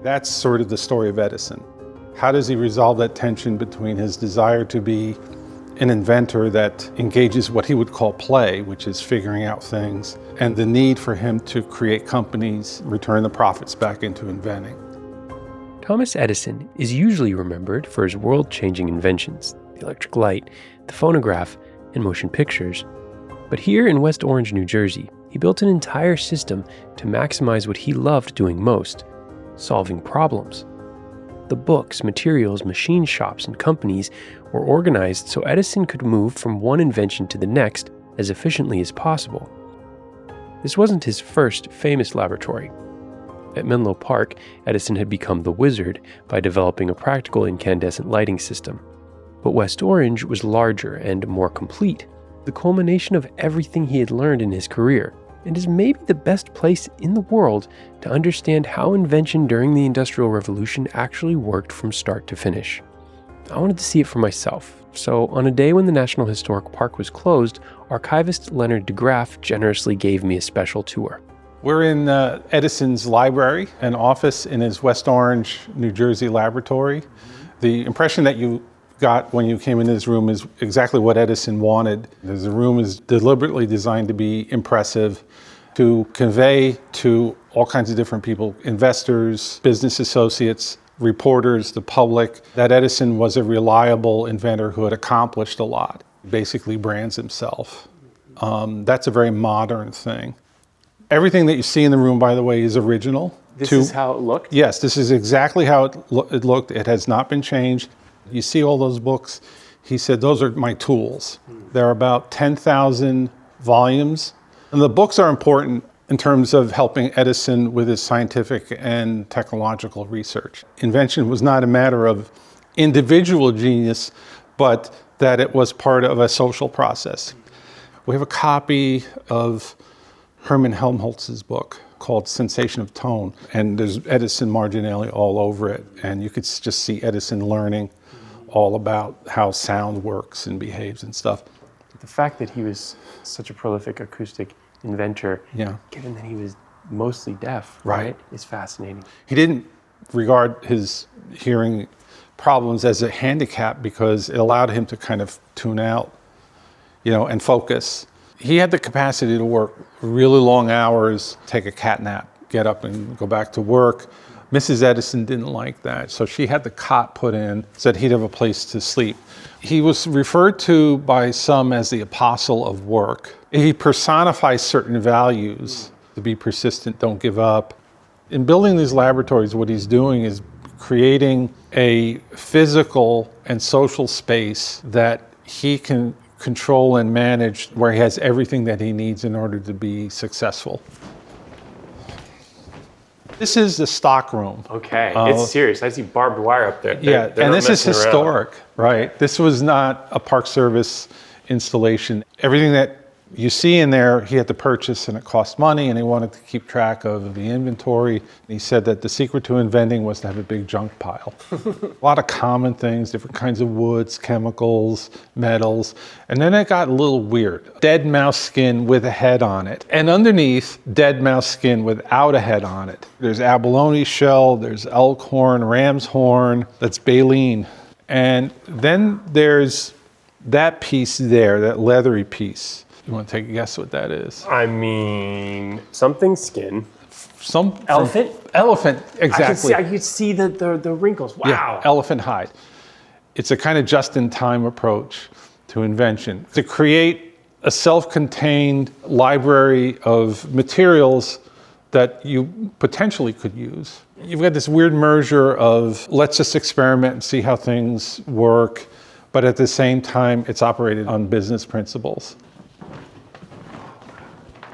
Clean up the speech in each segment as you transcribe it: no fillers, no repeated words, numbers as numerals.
That's sort of the story of Edison. How does he resolve that tension between his desire to be an inventor that engages what he would call play, which is figuring out things, and the need for him to create companies, return the profits back into inventing? Thomas Edison is usually remembered for his world-changing inventions, the electric light, the phonograph, and motion pictures. But here in West Orange, New Jersey, he built an entire system to maximize what he loved doing most, solving problems. The books, materials, machine shops, and companies were organized so Edison could move from one invention to the next as efficiently as possible. This wasn't his first famous laboratory. At Menlo Park, Edison had become the wizard by developing a practical incandescent lighting system. But West Orange was larger and more complete, the culmination of everything he had learned in his career, and is maybe the best place in the world to understand how invention during the Industrial Revolution actually worked from start to finish. I wanted to see it for myself, so on a day when the National Historic Park was closed, Archivist Leonard DeGraaf generously gave me a special tour. We're in Edison's library, an office in his West Orange, New Jersey laboratory. The impression that you got when you came into this room is exactly what Edison wanted. The room is deliberately designed to be impressive, to convey to all kinds of different people, investors, business associates, reporters, the public, that Edison was a reliable inventor who had accomplished a lot, basically brands himself. That's a very modern thing. Everything that you see in the room, by the way, is original. This is how it looked? Yes, this is exactly how it looked. It has not been changed. You see all those books? He said, those are my tools. There are about 10,000 volumes. And the books are important in terms of helping Edison with his scientific and technological research. Invention was not a matter of individual genius, but that it was part of a social process. We have a copy of Hermann Helmholtz's book called Sensation of Tone, and there's Edison marginalia all over it, and you could just see Edison learning all about how sound works and behaves and stuff. The fact that he was such a prolific acoustic inventor, given that he was mostly deaf, right, is fascinating. He didn't regard his hearing problems as a handicap because it allowed him to kind of tune out, and focus. He had the capacity to work really long hours, take a cat nap, get up and go back to work. Mrs. Edison didn't like that, so she had the cot put in so that he'd have a place to sleep. He was referred to by some as the apostle of work. He personifies certain values: to be persistent, don't give up. In building these laboratories, what he's doing is creating a physical and social space that he can control and manage, where he has everything that he needs in order to be successful. This is the stockroom. Okay, it's serious. I see barbed wire up there. They're and this is historic, right? This was not a Park Service installation. Everything that you see in there, he had to purchase, and it cost money, and he wanted to keep track of the inventory. And he said that the secret to inventing was to have a big junk pile. A lot of common things, different kinds of woods, chemicals, metals. And then it got a little weird. Dead mouse skin with a head on it. And underneath, dead mouse skin without a head on it. There's abalone shell, there's elk horn, ram's horn, that's baleen. And then there's that piece there, that leathery piece. You want to take a guess what that is? I mean, something skin. Some elephant? Elephant, exactly. I could see the wrinkles. Wow. Yeah, elephant hide. It's a kind of just-in-time approach to invention. To create a self-contained library of materials that you potentially could use. You've got this weird merger of let's just experiment and see how things work, but at the same time, it's operated on business principles.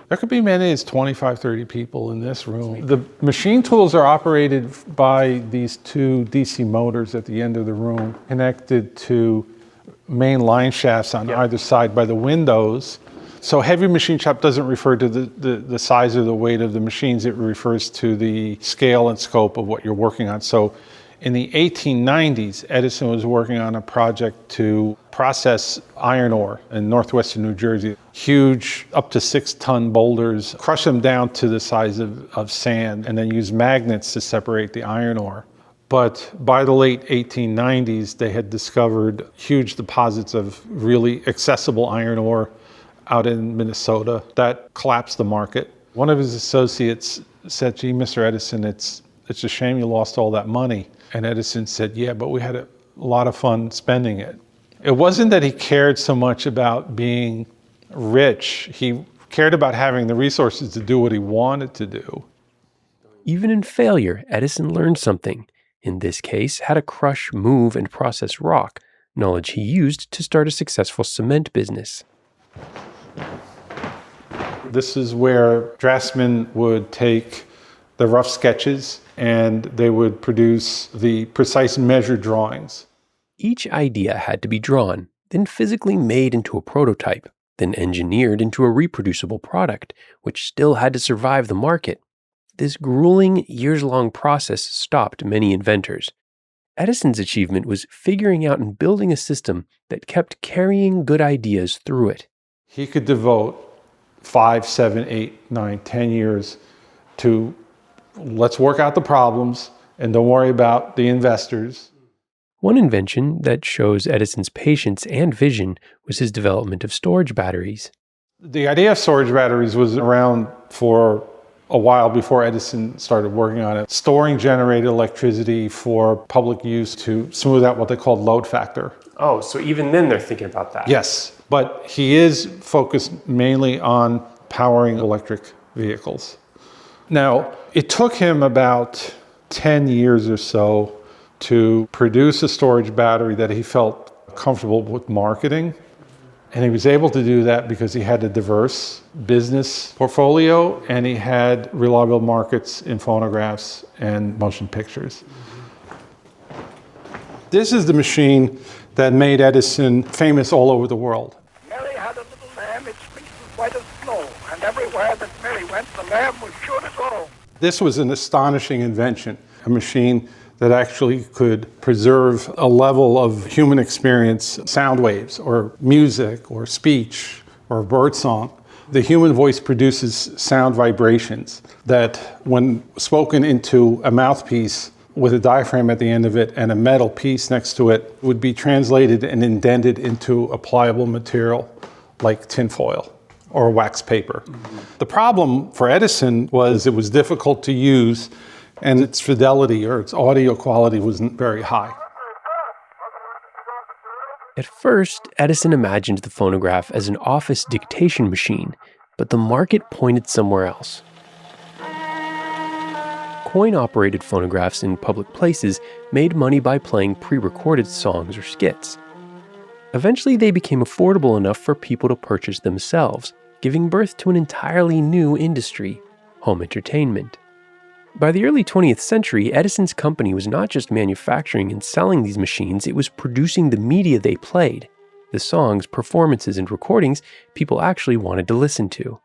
There could be many as 25, 30 people in this room. The machine tools are operated by these two DC motors at the end of the room, connected to main line shafts on either side by the windows. So heavy machine shop doesn't refer to the size or the weight of the machines. It refers to the scale and scope of what you're working on. So In the 1890s, Edison was working on a project to process iron ore in northwestern New Jersey. Huge, up to 6-ton boulders, crush them down to the size of sand, and then use magnets to separate the iron ore. But by the late 1890s, they had discovered huge deposits of really accessible iron ore out in Minnesota that collapsed the market. One of his associates said, "Gee, Mr. Edison, it's a shame you lost all that money." And Edison said, "Yeah, but we had a lot of fun spending it." It wasn't that he cared so much about being rich. He cared about having the resources to do what he wanted to do. Even in failure, Edison learned something. In this case, how to crush, move, and process rock, knowledge he used to start a successful cement business. This is where draftsmen would take the rough sketches and they would produce the precise measure drawings. Each idea had to be drawn, then physically made into a prototype, then engineered into a reproducible product, which still had to survive the market. This grueling, years-long process stopped many inventors. Edison's achievement was figuring out and building a system that kept carrying good ideas through it. He could devote 5, 7, 8, 9, 10 years to let's work out the problems and don't worry about the investors. One invention that shows Edison's patience and vision was his development of storage batteries. The idea of storage batteries was around for a while before Edison started working on it. Storing generated electricity for public use to smooth out what they called load factor. Oh, so even then they're thinking about that. Yes, but he is focused mainly on powering electric vehicles. Now, it took him about 10 years or so to produce a storage battery that he felt comfortable with marketing. And he was able to do that because he had a diverse business portfolio and he had reliable markets in phonographs and motion pictures. This is the machine that made Edison famous all over the world. Mary had a little lamb, its fleece was white as snow, and everywhere that Mary went, the lamb was sure to go. This was an astonishing invention, a machine that actually could preserve a level of human experience, sound waves, or music, or speech, or birdsong. The human voice produces sound vibrations that, when spoken into a mouthpiece with a diaphragm at the end of it and a metal piece next to it, would be translated and indented into a pliable material like tinfoil or wax paper. The problem for Edison was it was difficult to use and its fidelity or its audio quality wasn't very high. At first, Edison imagined the phonograph as an office dictation machine, but the market pointed somewhere else. Coin-operated phonographs in public places made money by playing pre-recorded songs or skits. Eventually, they became affordable enough for people to purchase themselves, giving birth to an entirely new industry, home entertainment. By the early 20th century, Edison's company was not just manufacturing and selling these machines, it was producing the media they played, the songs, performances, and recordings people actually wanted to listen to.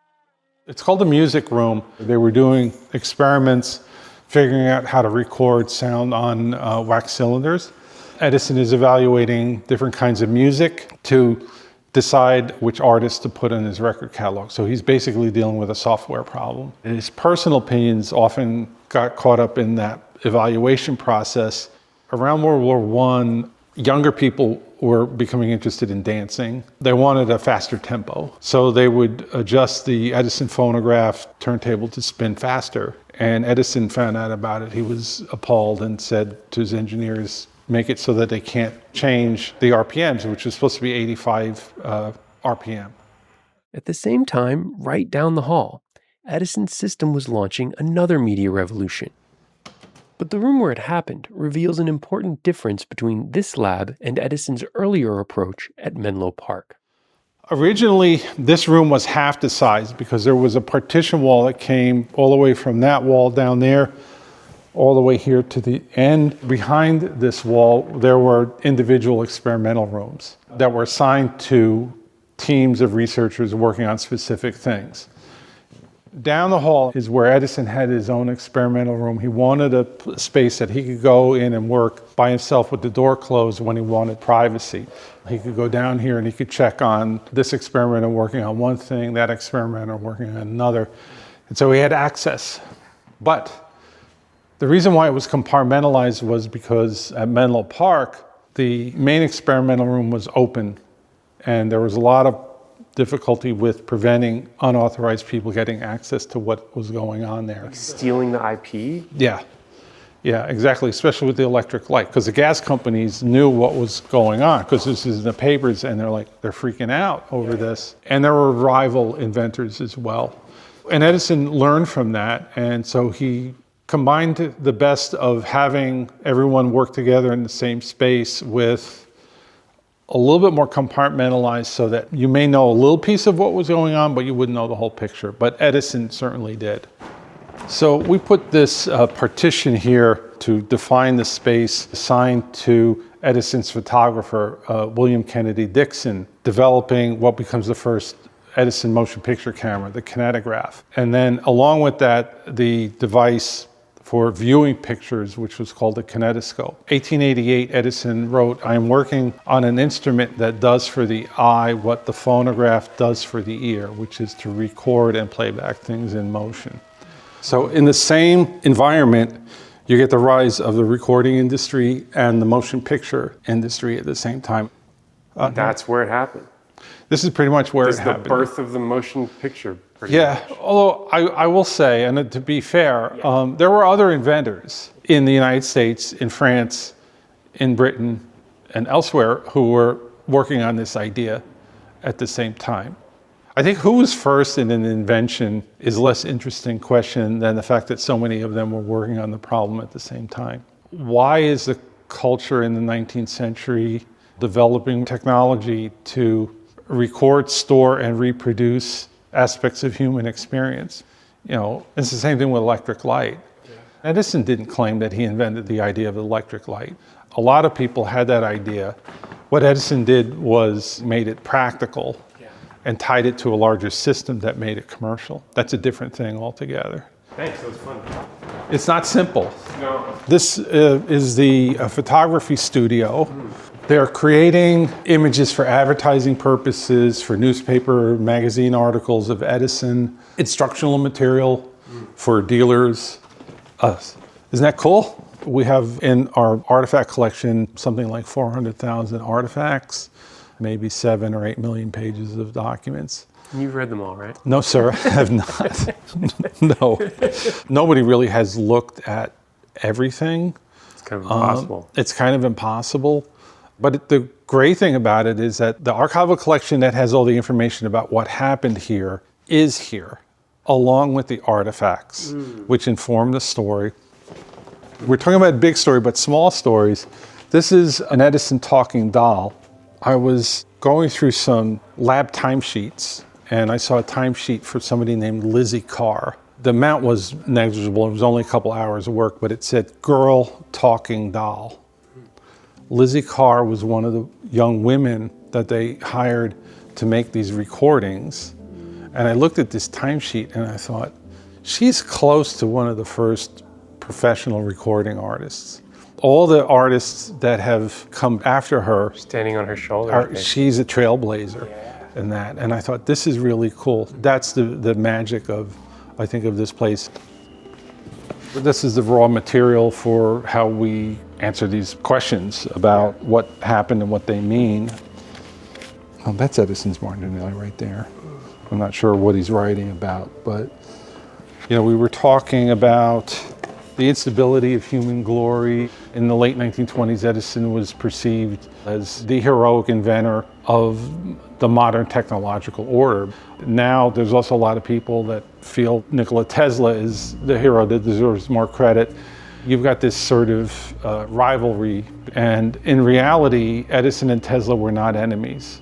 It's called the music room. They were doing experiments figuring out how to record sound on wax cylinders. Edison is evaluating different kinds of music to decide which artists to put in his record catalog. So he's basically dealing with a software problem. And his personal opinions often got caught up in that evaluation process. Around World War I, younger people were becoming interested in dancing. They wanted a faster tempo. So they would adjust the Edison phonograph turntable to spin faster. And Edison found out about it. He was appalled and said to his engineers, make it so that they can't change the RPMs, which was supposed to be 85 RPM. At the same time, right down the hall, Edison's system was launching another media revolution. But the room where it happened reveals an important difference between this lab and Edison's earlier approach at Menlo Park. Originally, this room was half the size because there was a partition wall that came all the way from that wall down there all the way here to the end. Behind this wall, there were individual experimental rooms that were assigned to teams of researchers working on specific things. Down the hall is where Edison had his own experimental room. He wanted a space that he could go in and work by himself with the door closed when he wanted privacy. He could go down here and he could check on this experimenter working on one thing, that experimenter working on another. And so he had access. But the reason why it was compartmentalized was because at Menlo Park, the main experimental room was open, and there was a lot of difficulty with preventing unauthorized people getting access to what was going on there. Stealing the IP? Yeah, exactly, especially with the electric light, because the gas companies knew what was going on, because this is in the papers, and they're freaking out over this. And there were rival inventors as well. And Edison learned from that, and so he combined the best of having everyone work together in the same space with a little bit more compartmentalized, so that you may know a little piece of what was going on, but you wouldn't know the whole picture. But Edison certainly did. So we put this partition here to define the space assigned to Edison's photographer, William Kennedy Dixon, developing what becomes the first Edison motion picture camera, the kinetograph. And then along with that, the device for viewing pictures, which was called the kinetoscope. 1888, Edison wrote, "I'm working on an instrument that does for the eye what the phonograph does for the ear, which is to record and play back things in motion." So in the same environment, you get the rise of the recording industry and the motion picture industry at the same time. That's where it happened. This is pretty much where This it is the happened. birth of the motion picture. Yeah, although I will say, and to be fair, there were other inventors in the United States, in France, in Britain, and elsewhere who were working on this idea at the same time. I think who was first in an invention is a less interesting question than the fact that so many of them were working on the problem at the same time. Why is the culture in the 19th century developing technology to record, store, and reproduce aspects of human experience? It's the same thing with electric light. Edison didn't claim that he invented the idea of electric light. A lot of people had that idea. What Edison did was made it practical and tied it to a larger system that made it commercial. That's a different thing altogether. Thanks, that was fun. It's not simple. No. This is the photography studio. They're creating images for advertising purposes, for newspaper, magazine articles of Edison, instructional material for dealers. Isn't that cool? We have in our artifact collection something like 400,000 artifacts, maybe 7 or 8 million pages of documents. You've read them all, right? No, sir, I have not. No. Nobody really has looked at everything. It's kind of impossible. It's kind of impossible. But the great thing about it is that the archival collection that has all the information about what happened here is here, along with the artifacts, which inform the story. We're talking about a big story, but small stories. This is an Edison talking doll. I was going through some lab timesheets, and I saw a timesheet for somebody named Lizzie Carr. The amount was negligible. It was only a couple hours of work, but it said, "Girl talking doll." Lizzie Carr was one of the young women that they hired to make these recordings. And I looked at this timesheet and I thought, she's close to one of the first professional recording artists. All the artists that have come after her, Standing on her shoulder. she's a trailblazer in that. And I thought, this is really cool. That's the magic of, I think, of this place. This is the raw material for how we answer these questions about what happened and what they mean. Oh, that's Edison's marginalia right there. I'm not sure what he's writing about, but we were talking about the instability of human glory. In the late 1920s, Edison was perceived as the heroic inventor of the modern technological order. Now, there's also a lot of people that feel Nikola Tesla is the hero that deserves more credit. You've got this sort of rivalry, and in reality, Edison and Tesla were not enemies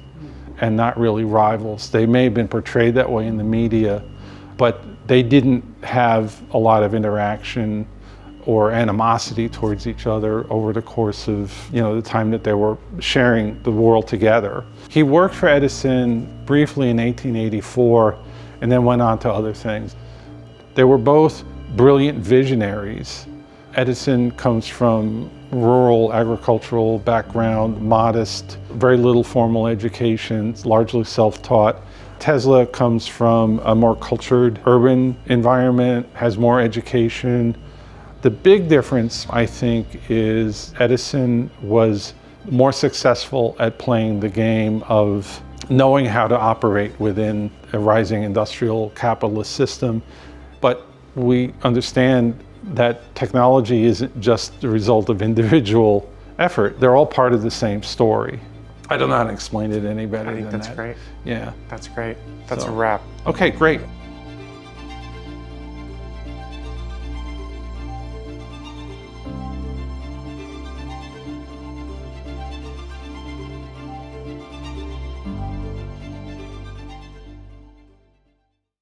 and not really rivals. They may have been portrayed that way in the media, but they didn't have a lot of interaction or animosity towards each other over the course of the time that they were sharing the world together. He worked for Edison briefly in 1884 and then went on to other things. They were both brilliant visionaries. Edison comes from rural agricultural background, modest, very little formal education, largely self-taught. Tesla comes from a more cultured urban environment, has more education. The big difference, I think, is Edison was more successful at playing the game of knowing how to operate within a rising industrial capitalist system. But we understand that technology isn't just the result of individual effort. They're all part of the same story. I don't know how to explain it any better than that. That's great. Yeah. That's great. That's a wrap. Okay, great.